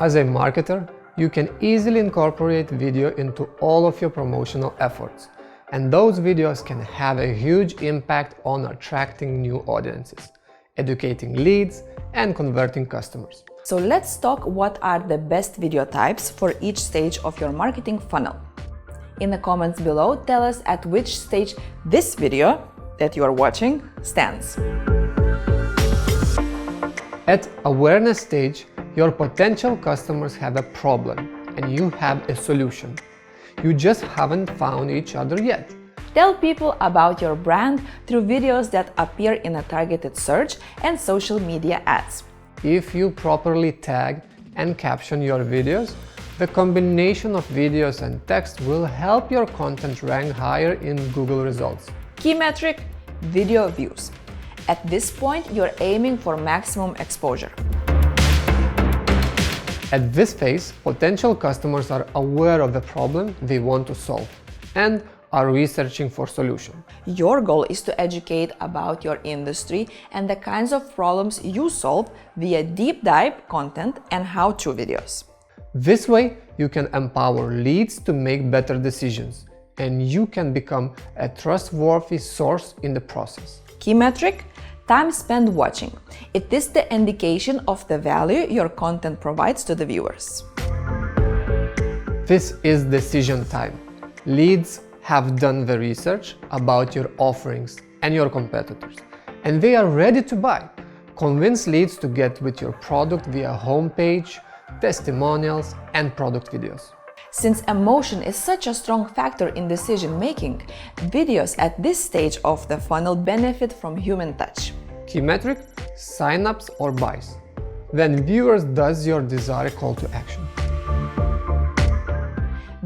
As a marketer, you can easily incorporate video into all of your promotional efforts, and those videos can have a huge impact on attracting new audiences, educating leads, and converting customers. So let's talk what are the best video types for each stage of your marketing funnel. In the comments below, tell us at which stage this video that you are watching stands. At awareness stage, your potential customers have a problem and you have a solution. You just haven't found each other yet. Tell people about your brand through videos that appear in a targeted search and social media ads. If you properly tag and caption your videos, the combination of videos and text will help your content rank higher in Google results. Key metric: video views. At this point, you're aiming for maximum exposure. At this phase, potential customers are aware of the problem they want to solve and are researching for solutions. Your goal is to educate about your industry and the kinds of problems you solve via deep dive content and how-to videos. This way, you can empower leads to make better decisions, and you can become a trustworthy source in the process. Key metric: time spent watching. It is the indication of the value your content provides to the viewers. This is decision time. Leads have done the research about your offerings and your competitors, and they are ready to buy. Convince leads to get with your product via homepage, testimonials, and product videos. Since emotion is such a strong factor in decision making, videos at this stage of the funnel benefit from human touch. Key metric: signups or buys. When viewers does your desired call to action.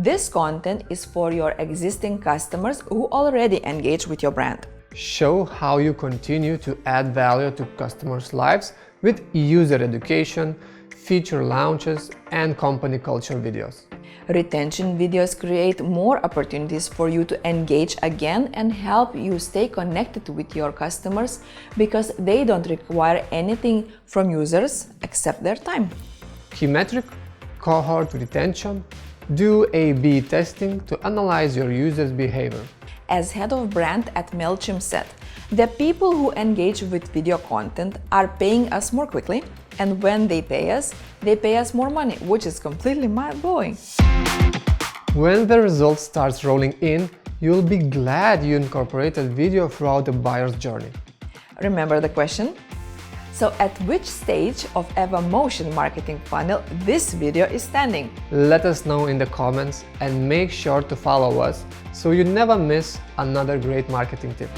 This content is for your existing customers who already engage with your brand. Show how you continue to add value to customers' lives with user education, feature launches, and company culture videos. Retention videos create more opportunities for you to engage again and help you stay connected with your customers because they don't require anything from users except their time. Key metric: cohort retention. Do A/B testing to analyze your users' behavior. As head of brand at MailChimp said, the people who engage with video content are paying us more quickly, and when they pay us more money, which is completely mind-blowing. When the results starts rolling in, you'll be glad you incorporated video throughout the buyer's journey. Remember the question? So at which stage of Evamotion marketing funnel this video is standing? Let us know in the comments and make sure to follow us so you never miss another great marketing tip.